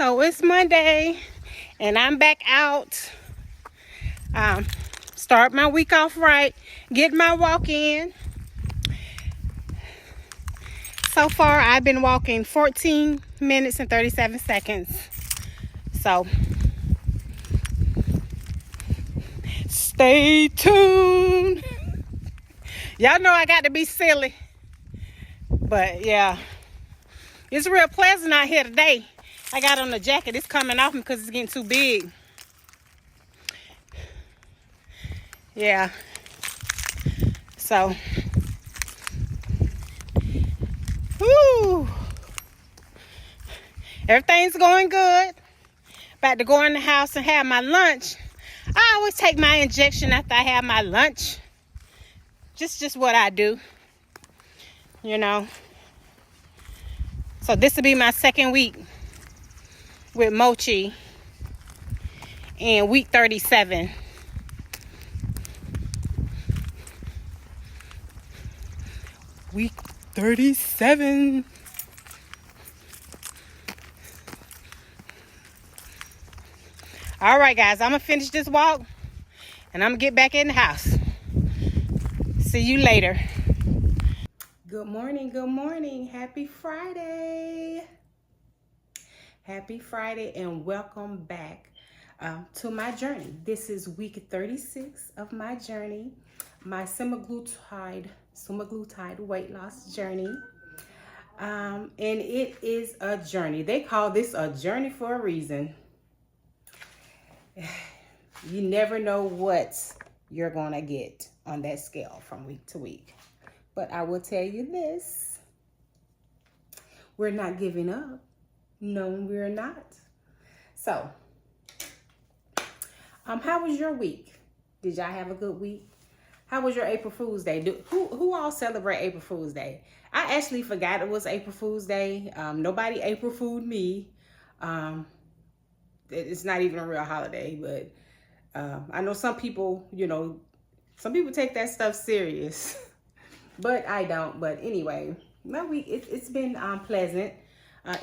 So it's Monday and I'm back out. Start my week off right. Get my walk in. So far I've been walking 14 minutes and 37 seconds. So stay tuned. Y'all know I got to be silly. But yeah, it's real pleasant out here today. I got on the jacket. It's coming off me because it's getting too big. Yeah. So, whoo. Everything's going good. About to go in the house and have my lunch. I always take my injection after I have my lunch. Just what I do. You know. So this will be my second week with Mochi. And week 37. Week 37. All right, guys, I'm going to finish this walk and I'm going to get back in the house. See you later. Good morning. Good morning. Happy Friday. Happy Friday and welcome back to my journey. This is week 36 of my journey, my semaglutide weight loss journey. And it is a journey. They call this a journey for a reason. You never know what you're gonna get on that scale from week to week. But I will tell you this, we're not giving up. No, we're not. So, how was your week? Did y'all have a good week? How was your April Fool's Day? Who all celebrate April Fool's Day? I actually forgot it was April Fool's Day. Nobody April Fooled me. It's not even a real holiday, but I know some people, some people take that stuff serious, but I don't. But anyway, my week, it's been pleasant,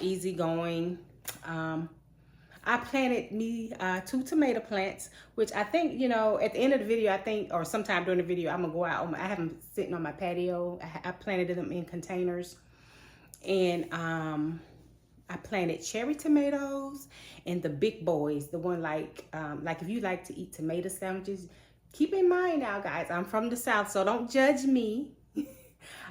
easygoing. I planted me 2 tomato plants, which I think, at the end of the video, or sometime during the video, I'm going to go out. I have them sitting on my patio. I planted them in containers. And I planted cherry tomatoes and the big boys, the one like if you like to eat tomato sandwiches. Keep in mind now, guys, I'm from the South, so don't judge me.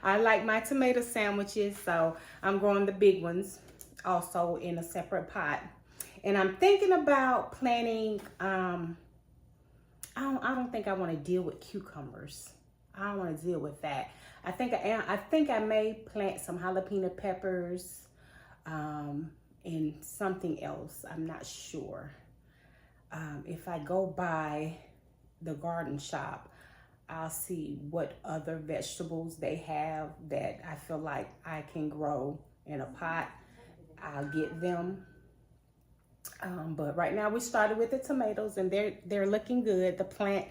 I like my tomato sandwiches, so I'm growing the big ones also in a separate pot. And I'm thinking about planting, I don't think I want to deal with cucumbers. I don't want to deal with that. I think I may plant some jalapeno peppers, and something else. I'm not sure. If I go by the garden shop, I'll see what other vegetables they have that I feel like I can grow in a pot. I'll get them. But right now we started with the tomatoes and they're looking good. The plant,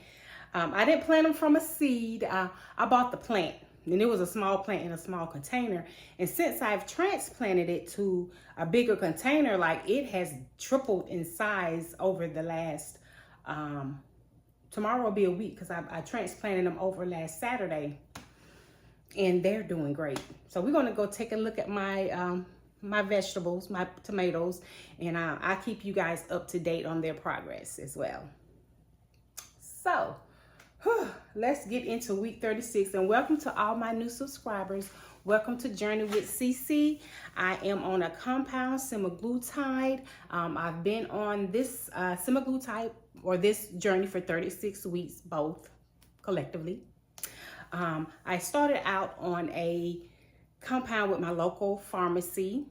I didn't plant them from a seed. I bought the plant and it was a small plant in a small container. And since I've transplanted it to a bigger container, like it has tripled in size over the last, tomorrow will be a week because I transplanted them over last Saturday and they're doing great. So we're going to go take a look at my, my vegetables, my tomatoes, and I'll keep you guys up to date on their progress as well. So, let's get into week 36 and welcome to all my new subscribers. Welcome to Journey with CC. I am on a compound semaglutide. I've been on this semaglutide or this journey for 36 weeks, both collectively. I started out on a compound with my local pharmacy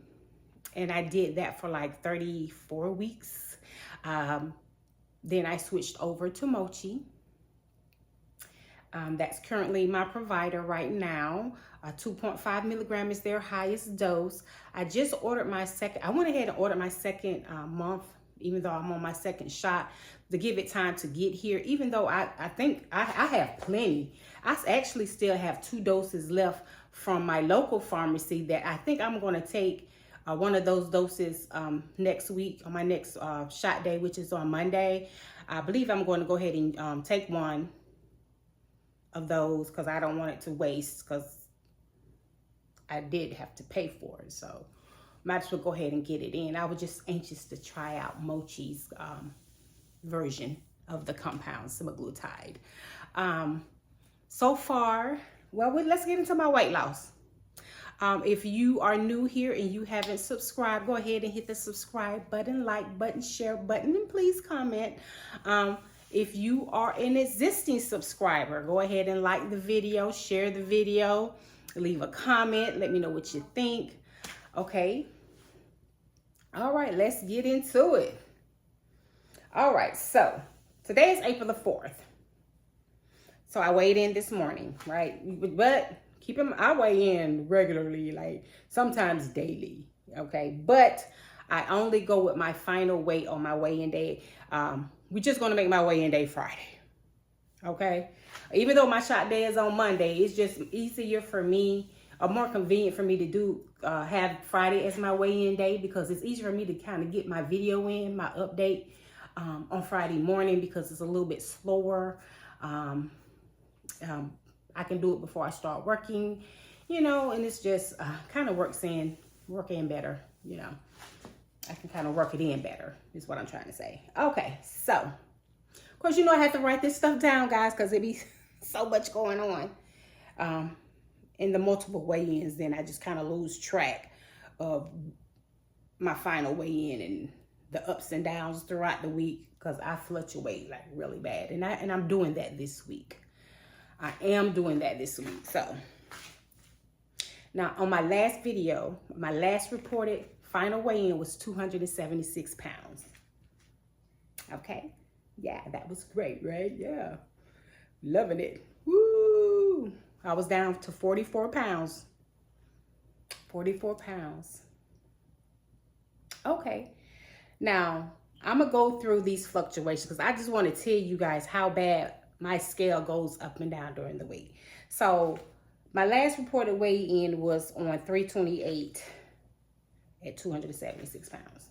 and I did that for like 34 weeks. Then I switched over to Mochi. That's currently my provider right now. 2.5 milligram is their highest dose. I just ordered my second. I went ahead and ordered my second month, even though I'm on my second shot, to give it time to get here. Even though I think I have plenty. I actually still have 2 doses left from my local pharmacy that I think I'm going to take one of those doses next week on my next shot day, which is on Monday. I believe I'm going to go ahead and take one of those because I don't want it to waste, because I did have to pay for it. So might as well go ahead and get it in. I was just anxious to try out Mochi's version of the compound semaglutide. So far, well, let's get into my weight loss. If you are new here and you haven't subscribed, go ahead and hit the subscribe button, like button, share button, and please comment. If you are an existing subscriber, go ahead and like the video, share the video, leave a comment, let me know what you think. Okay. All right, let's get into it. All right, so today is April the 4th. So I weighed in this morning, right? But I weigh in regularly, like sometimes daily, okay? But I only go with my final weight on my weigh-in day. We're just gonna make my weigh-in day Friday, okay? Even though my shot day is on Monday, it's just easier for me, or more convenient for me to do have Friday as my weigh-in day, because it's easier for me to kind of get my video in, my update on Friday morning, because it's a little bit slower. I can do it before I start working, you know, and it's just kind of work in better, you know. I can kind of work it in better is what I'm trying to say. Okay, so of course, you know, I have to write this stuff down, guys, because it be so much going on in the multiple weigh-ins. Then I just kind of lose track of my final weigh-in and the ups and downs throughout the week, because I fluctuate like really bad, and I'm doing that this week. I am doing that this week. So now on my last video, my last reported final weigh-in was 276 pounds. Okay. Yeah, that was great, right? Yeah. Loving it. Woo! I was down to 44 pounds. 44 pounds. Okay. Now, I'm going to go through these fluctuations because I just want to tell you guys how bad my scale goes up and down during the week. So, my last reported weigh-in was on 3/28 at 276 pounds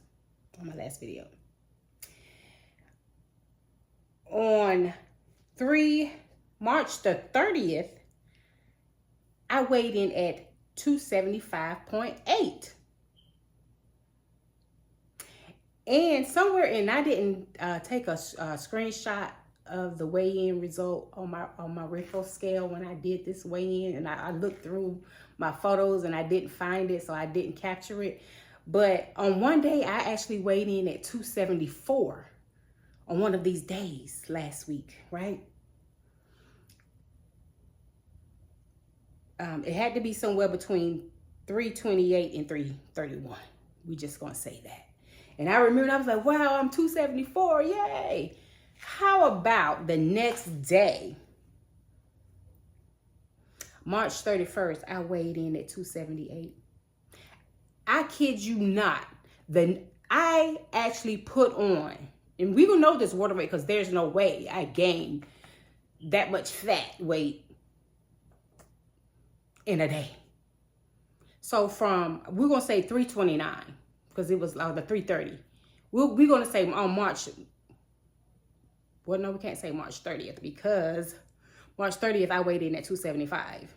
on my last video. On March the 30th, I weighed in at 275.8. And somewhere in, I didn't take a screenshot of the weigh-in result on my Rico scale when I did this weigh-in, and I looked through my photos and I didn't find it, so I didn't capture it. But on one day, I actually weighed in at 274 on one of these days last week, right? It had to be somewhere between 328 and 331. We just gonna say that. And I remember I was like, wow, I'm 274, yay. How about the next day, March 31st, I weighed in at 278. I kid you not, I actually put on, and we will know this water weight because there's no way I gained that much fat weight in a day. So we're going to say 329 because it was the 330. We're going to say on March, well, no, we can't say March 30th because March 30th, I weighed in at 275.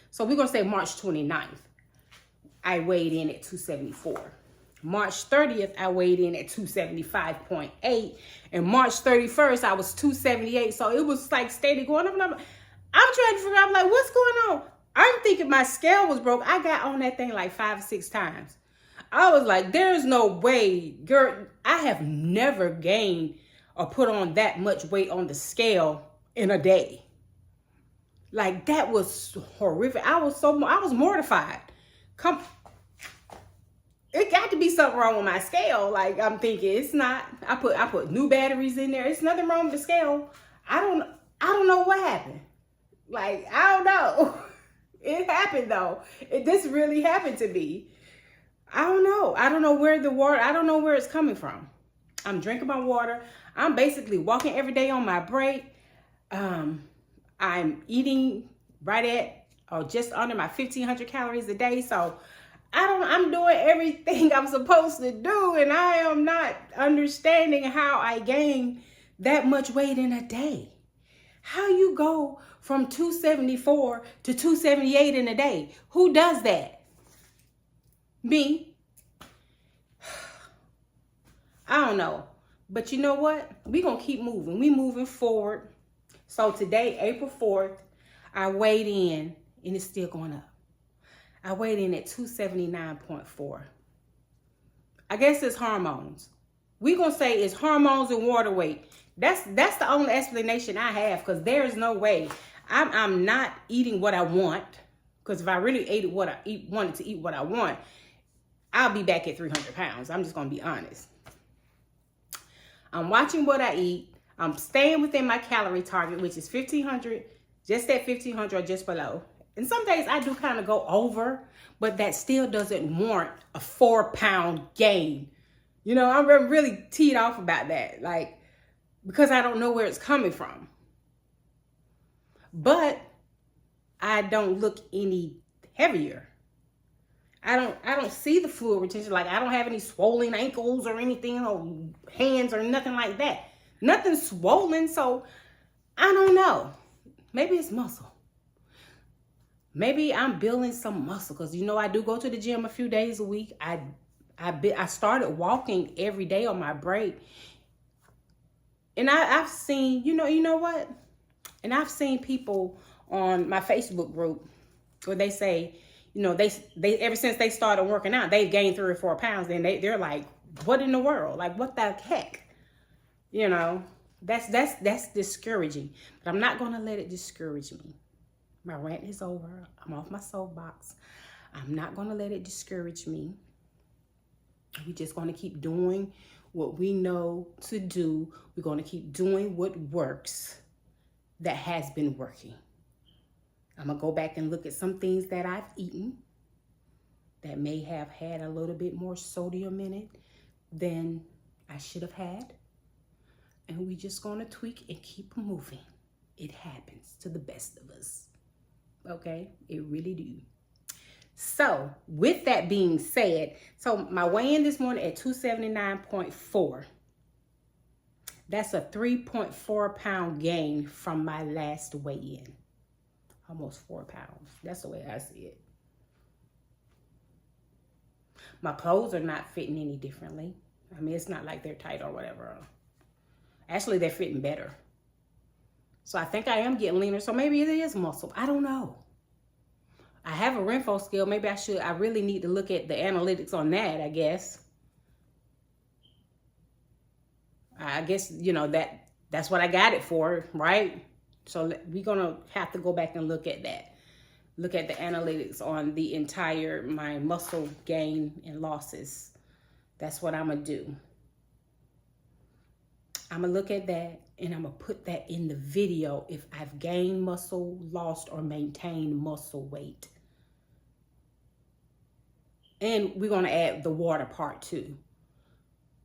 So we're going to say March 29th, I weighed in at 274. March 30th, I weighed in at 275.8. And March 31st, I was 278. So it was like steady going up. And I'm trying to figure out, like, what's going on? I'm thinking my scale was broke. I got on that thing like 5 or 6 times. I was like, there's no way, girl. I have never gained or put on that much weight on the scale in a day. Like, that was horrific. I was mortified. It got to be something wrong with my scale. Like, I'm thinking it's not. I put new batteries in there. It's nothing wrong with the scale. I don't know what happened. Like, I don't know. It happened though. This really happened to me. I don't know. I don't know where it's coming from. I'm drinking my water. I'm basically walking every day on my break. I'm eating right at or just under my 1,500 calories a day. So I'm doing everything I'm supposed to do, and I am not understanding how I gain that much weight in a day. How you go from 274 to 278 in a day? Who does that? Me. I don't know. But you know what? We're going to keep moving. We moving forward. So today, April 4th, I weighed in, and it's still going up. I weighed in at 279.4. I guess it's hormones. We're going to say it's hormones and water weight. That's the only explanation I have, because there's no way. I'm not eating what I want, because if I really wanted to eat what I want, I'll be back at 300 pounds. I'm just going to be honest. I'm watching what I eat. I'm staying within my calorie target, which is 1,500, just at 1,500 or just below. And some days I do kind of go over, but that still doesn't warrant a 4-pound gain. You know, I'm really teed off about that, like, because I don't know where it's coming from. But I don't look any heavier. I don't see the fluid retention. Like, I don't have any swollen ankles or anything, or hands or nothing like that. Nothing swollen, so I don't know. Maybe it's muscle. Maybe I'm building some muscle, because you know I do go to the gym a few days a week. I started walking every day on my break, and I've seen, you know what? And I've seen people on my Facebook group where they say, you know, they ever since they started working out, they've gained 3 or 4 pounds. And they're like, what in the world? Like, what the heck? You know, that's discouraging. But I'm not gonna let it discourage me. My rant is over. I'm off my soapbox. I'm not gonna let it discourage me. We're just gonna keep doing what we know to do. We're gonna keep doing what works, that has been working. I'm gonna go back and look at some things that I've eaten that may have had a little bit more sodium in it than I should have had. And we just gonna tweak and keep moving. It happens to the best of us. Okay, it really do. So with that being said, so my weigh-in this morning at 279.4. That's a 3.4 pound gain from my last weigh-in. Almost 4 pounds. That's the way I see it. My clothes are not fitting any differently. I mean, it's not like they're tight or whatever. Actually, they're fitting better. So I think I am getting leaner. So maybe it is muscle. I don't know. I have a Renfo scale. Maybe I really need to look at the analytics on that, I guess. I guess, you know, that's what I got it for, right? So we're going to have to go back and look at that. Look at the analytics on my muscle gain and losses. That's what I'm going to do. I'm going to look at that, and I'm going to put that in the video if I've gained muscle, lost, or maintained muscle weight. And we're going to add the water part too,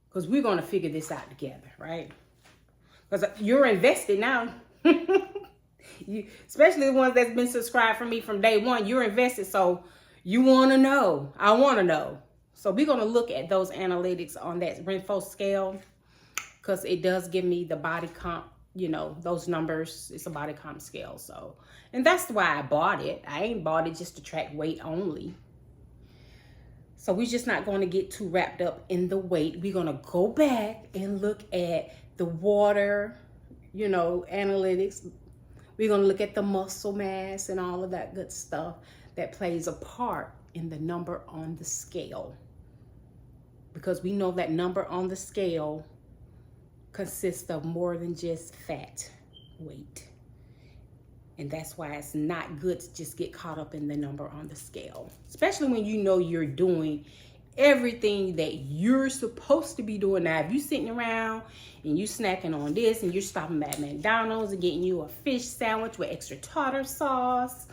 because we're going to figure this out together, right? Because you're invested now. Especially the ones that's been subscribed for me from day one, you're invested. So you want to know. I want to know. So we're going to look at those analytics on that Renfo scale, because it does give me the body comp, you know, those numbers. It's a body comp scale. So, and that's why I bought it. I ain't bought it just to track weight only. So we're just not going to get too wrapped up in the weight. We're going to go back and look at the water, you know, analytics. We're going to look at the muscle mass and all of that good stuff that plays a part in the number on the scale. Because we know that number on the scale consists of more than just fat, weight. And that's why it's not good to just get caught up in the number on the scale. Especially when you know you're doing everything that you're supposed to be doing. Now, if you're sitting around and you snacking on this, and you're stopping at McDonald's and getting you a fish sandwich with extra tartar sauce,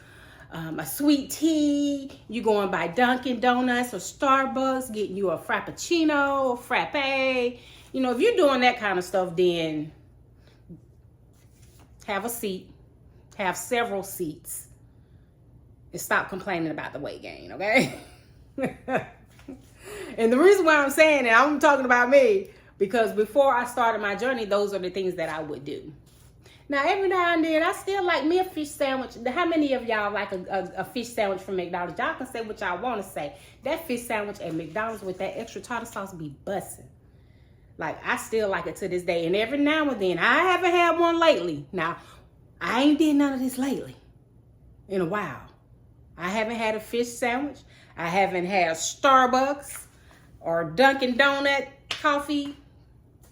a sweet tea, you going by Dunkin' Donuts or Starbucks, getting you a Frappuccino, a Frappe. You know, if you're doing that kind of stuff, then have a seat, have several seats, and stop complaining about the weight gain, okay? And the reason why I'm saying that, I'm talking about me, because before I started my journey, those are the things that I would do. Now, every now and then, I still like me a fish sandwich. How many of y'all like a fish sandwich from McDonald's? Y'all can say what y'all want to say. That fish sandwich at McDonald's with that extra tartar sauce be bussin'. Like, I still like it to this day. And every now and then, I haven't had one lately. Now, I ain't did none of this lately in a while. I haven't had a fish sandwich. I haven't had a Starbucks or Dunkin' Donut coffee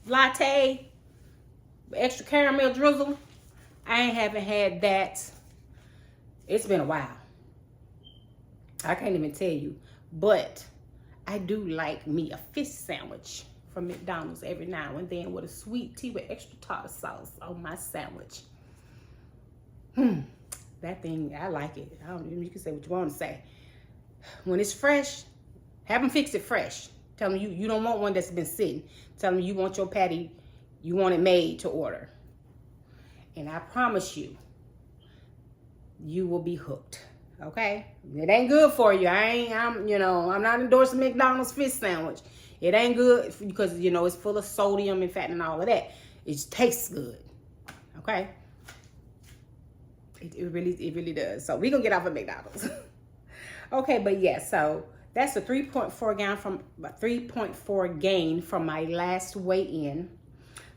latte, extra caramel drizzle. I haven't had that. It's been a while. I can't even tell you. But I do like me a fish sandwich from McDonald's every now and then with a sweet tea with extra tartar sauce on my sandwich. That thing, I like it. You can say what you want to say. When it's fresh, have them fix it fresh. Tell them you don't want one that's been sitting. Tell them you want your patty, you want it made to order. And I promise you, you will be hooked. Okay? It ain't good for you. I'm not endorsing McDonald's fish sandwich. It ain't good because, it's full of sodium and fat and all of that. It just tastes good. Okay? It really does. So we're going to get off of McDonald's. Okay, but yeah, so that's a 3.4 gain from my last weigh-in.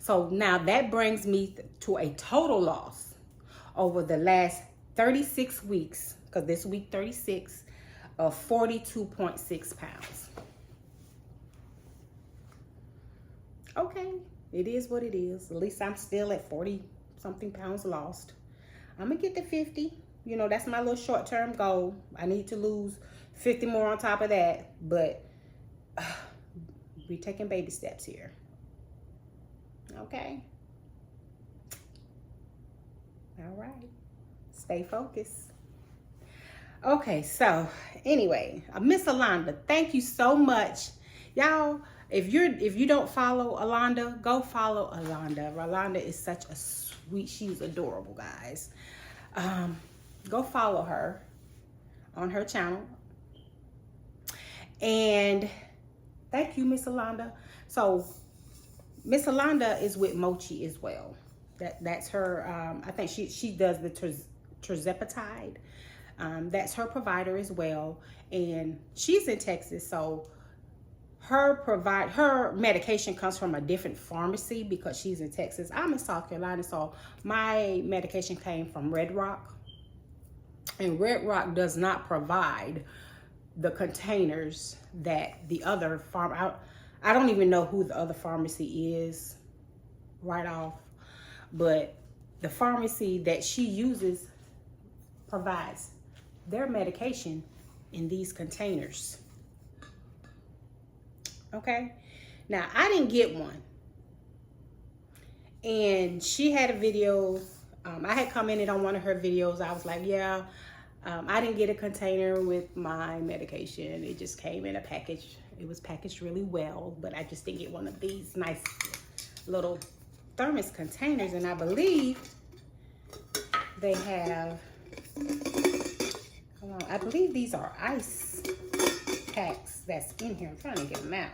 So now that brings me to a total loss over the last 36 weeks, because this week 36, of 42.6 pounds. Okay, it is what it is. At least I'm still at 40 something pounds lost. I'm gonna get to 50. That's my little short-term goal. I need to lose 50 more on top of that, but we're taking baby steps here. Okay. All right. Stay focused. Okay, so anyway, Miss Alonda, thank you so much. Y'all, if you don't follow Alonda, go follow Alonda. Alonda is such a sweet, she's adorable, guys. Go follow her on her channel. And thank you, Miss Alonda. So Miss Alonda is with Mochi as well. That's her, I think she does the Tirzepatide. That's her provider as well. And she's in Texas, so her medication comes from a different pharmacy because she's in Texas. I'm in South Carolina, so my medication came from Red Rock. And Red Rock does not provide the containers that the other I don't even know who the other pharmacy is right off, but the pharmacy that she uses provides their medication in these containers. Okay, now I didn't get one, and she had a video. I had commented on one of her videos. I was like, yeah, I didn't get a container with my medication. It just came in a package. It was packaged really well, but I just didn't get one of these nice little thermos containers. And I believe they have, hold on, I believe these are ice packs that's in here. I'm trying to get them out.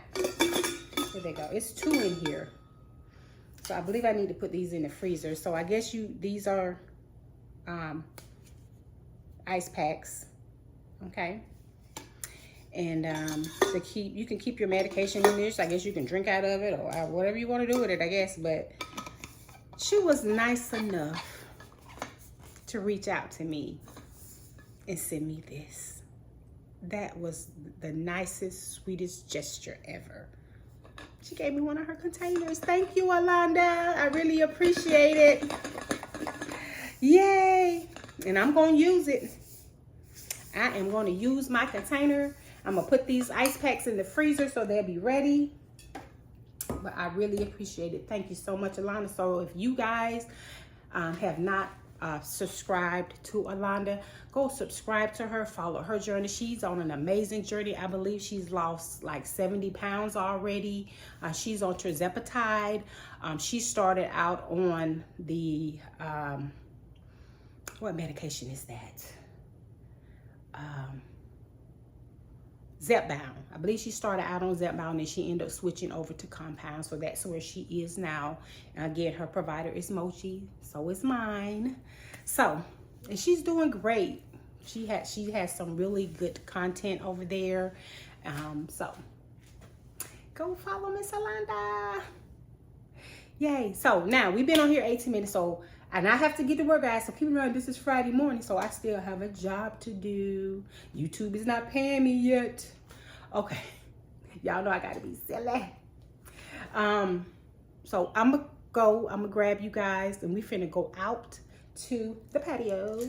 Here they go. It's 2 in here. So I believe I need to put these in the freezer. So I guess these are ice packs, okay? And you can keep your medication in there. So I guess you can drink out of it or whatever you want to do with it, I guess. But she was nice enough to reach out to me and send me this. That was the nicest, sweetest gesture ever. She gave me one of her containers. Thank you, Alonda. I really appreciate it. Yay. And I'm going to use it. I am going to use my container. I'm going to put these ice packs in the freezer so they'll be ready. But I really appreciate it. Thank you so much, Alonda. So if you guys have not subscribed to Alonda, go subscribe to her, follow her journey. She's on an amazing journey. I believe she's lost like 70 pounds already. She's on Tirzepatide. She started out on the what medication is that? Zepbound. I believe she started out on Zepbound and she ended up switching over to Compound. So that's where she is now. And again, her provider is Mochi. So is mine. So, and she's doing great. She has some really good content over there. So go follow Miss Alanda. Yay. So now we've been on here 18 minutes. So, and I have to get to work, guys. So keep in mind, this is Friday morning. So I still have a job to do. YouTube is not paying me yet. Okay. Y'all know I gotta be silly. So I'm gonna grab you guys and we finna go out to the patio.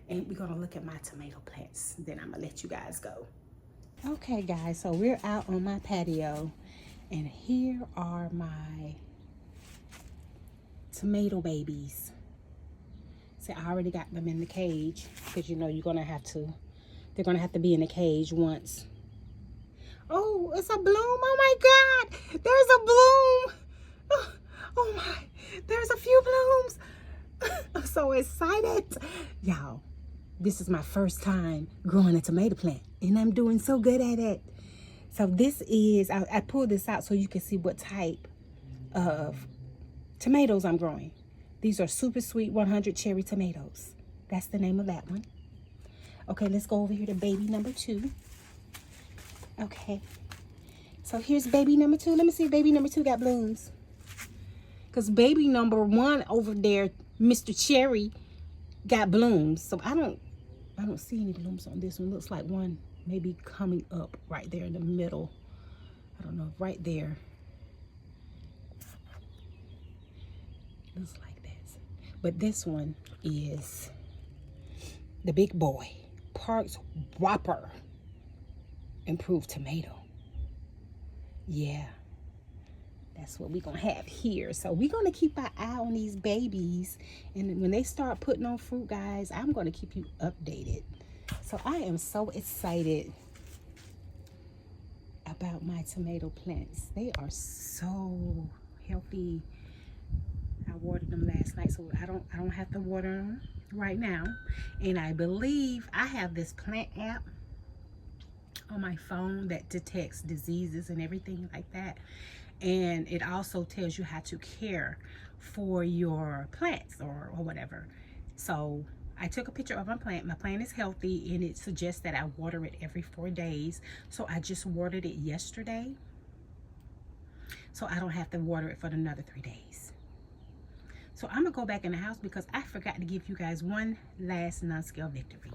And we're gonna look at my tomato plants. Then I'm gonna let you guys go. Okay, guys, so we're out on my patio. And here are my tomato babies. See, I already got them in the cage because you know they're gonna have to be in the cage once. Oh, it's a bloom. Oh my God, there's a bloom. Oh my, there's a few blooms. I'm so excited. Y'all, this is my first time growing a tomato plant and I'm doing so good at it. So this is, I pulled this out so you can see what type of tomatoes I'm growing. These are super sweet 100 cherry tomatoes. That's the name of that one. Okay, let's go over here to baby number 2. Okay, so here's baby number 2. Let me see if baby number 2 got blooms. Because baby number 1 over there, Mr. Cherry, got blooms. So I don't see any blooms on this one. Looks like one maybe coming up right there in the middle. I don't know, right there. Looks like this. But this one is the big boy, Parks Whopper Improved Tomato. Yeah, that's what we're gonna have here. So we're gonna keep our eye on these babies, and when they start putting on fruit, guys, I'm gonna keep you updated. So I am so excited about my tomato plants. They are so healthy. I watered them last night, so I don't have to water them right now. And I believe I have this plant app on my phone that detects diseases and everything like that. And it also tells you how to care for your plants or whatever. So I took a picture of my plant. My plant is healthy and it suggests that I water it every 4 days. So I just watered it yesterday. So I don't have to water it for another 3 days. So I'm gonna go back in the house because I forgot to give you guys one last non-scale victory.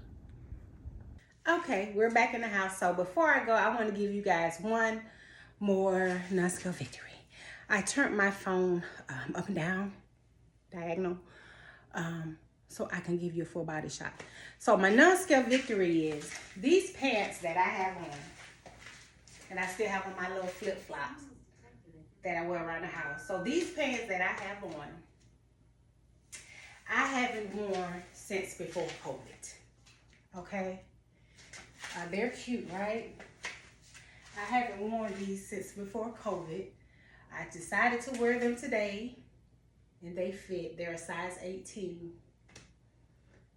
Okay, we're back in the house. So before I go, I want to give you guys one more non-scale victory. I turned my phone up and down, diagonal, so I can give you a full body shot. So my non-scale victory is these pants that I have on, and I still have on my little flip-flops that I wear around the house. So these pants that I have on, I haven't worn since before COVID, okay? They're cute, right? I haven't worn these since before COVID. I decided to wear them today, and they fit. They're a size 18.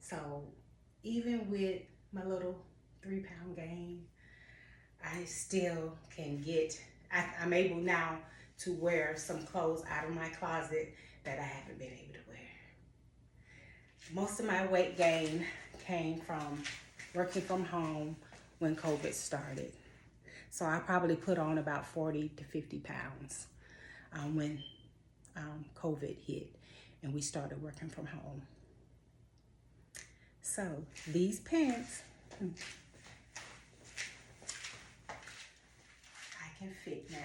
So even with my little 3-pound gain, I still can get, I'm able now to wear some clothes out of my closet that I haven't been able to wear. Most of my weight gain came from working from home when COVID started. So I probably put on about 40 to 50 pounds when COVID hit and we started working from home. So these pants, I can fit now.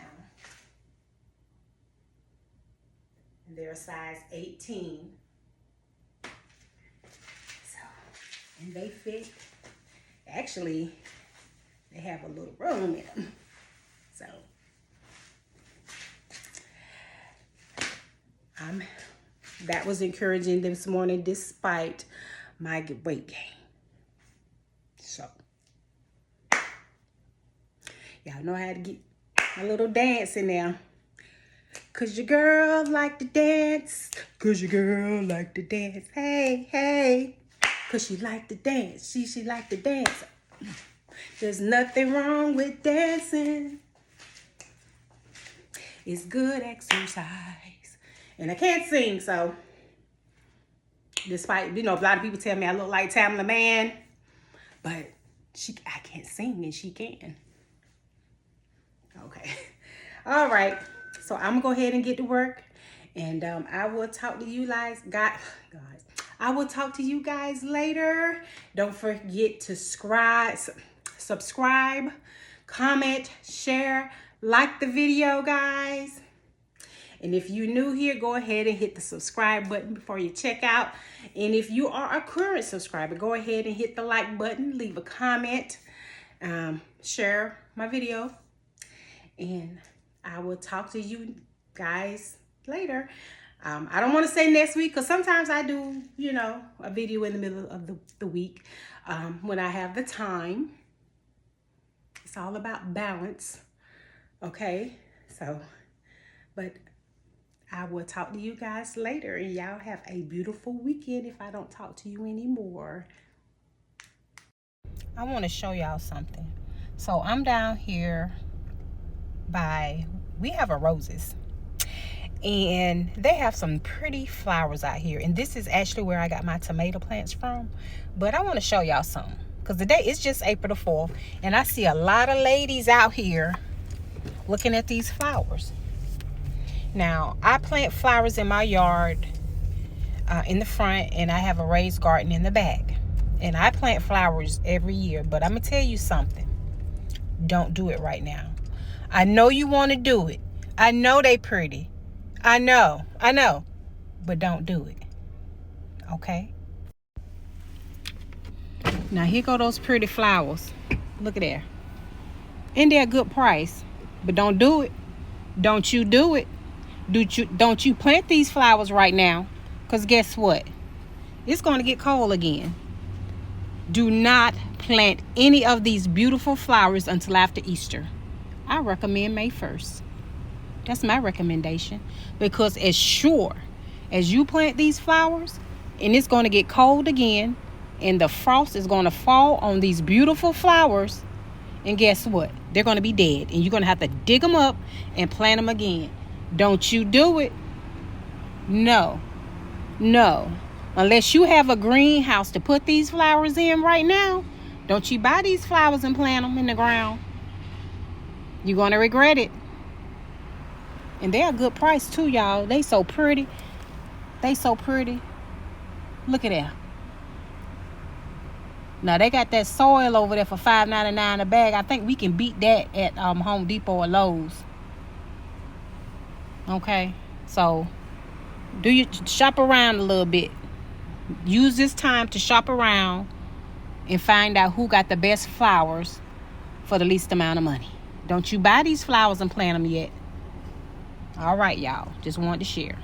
And they're a size 18. So, and they fit. Actually, they have a little room in them. So, that was encouraging this morning despite my weight gain. So, y'all know how to get a little dance in there. Cause your girl like to dance. Cause your girl like to dance. Hey, hey. Cause she like to dance. She like to dance. There's nothing wrong with dancing. It's good exercise. And I can't sing, so despite, a lot of people tell me I look like Tamla Man, but I can't sing and she can. Okay. All right. So I'm gonna go ahead and get to work, and I will talk to you guys. I will talk to you guys later. Don't forget to subscribe, comment, share, like the video, guys. And if you're new here, go ahead and hit the subscribe button before you check out. And if you are a current subscriber, go ahead and hit the like button, leave a comment, share my video, and I will talk to you guys later. I don't want to say next week, because sometimes I do, a video in the middle of the week when I have the time. It's all about balance. Okay, but I will talk to you guys later, and y'all have a beautiful weekend if I don't talk to you anymore. I want to show y'all something. So I'm down here we have a Roses, and they have some pretty flowers out here, and this is actually where I got my tomato plants from. But I want to show y'all something, because today it's just April the 4th, and I see a lot of ladies out here looking at these flowers. Now, I plant flowers in my yard in the front, and I have a raised garden in the back, and I plant flowers every year. But I'm gonna tell you something, don't do it right now. I know you want to do it. I know they pretty. I know. But don't do it. Okay? Now, here go those pretty flowers. Look at there. And they're a good price. But don't do it. Don't you do it. Don't you plant these flowers right now. Because guess what? It's going to get cold again. Do not plant any of these beautiful flowers until after Easter. I recommend May 1st. That's my recommendation. Because as sure as you plant these flowers, and it's going to get cold again, and the frost is going to fall on these beautiful flowers, and guess what? They're going to be dead, and you're going to have to dig them up and plant them again. Don't you do it. No. Unless you have a greenhouse to put these flowers in right now, don't you buy these flowers and plant them in the ground. You're going to regret it. And they're a good price too, y'all. They so pretty. Look at that. Now, they got that soil over there for $5.99 a bag. I think we can beat that at Home Depot or Lowe's. Okay? So, shop around a little bit. Use this time to shop around and find out who got the best flowers for the least amount of money. Don't you buy these flowers and plant them yet. All right, y'all. Just wanted to share.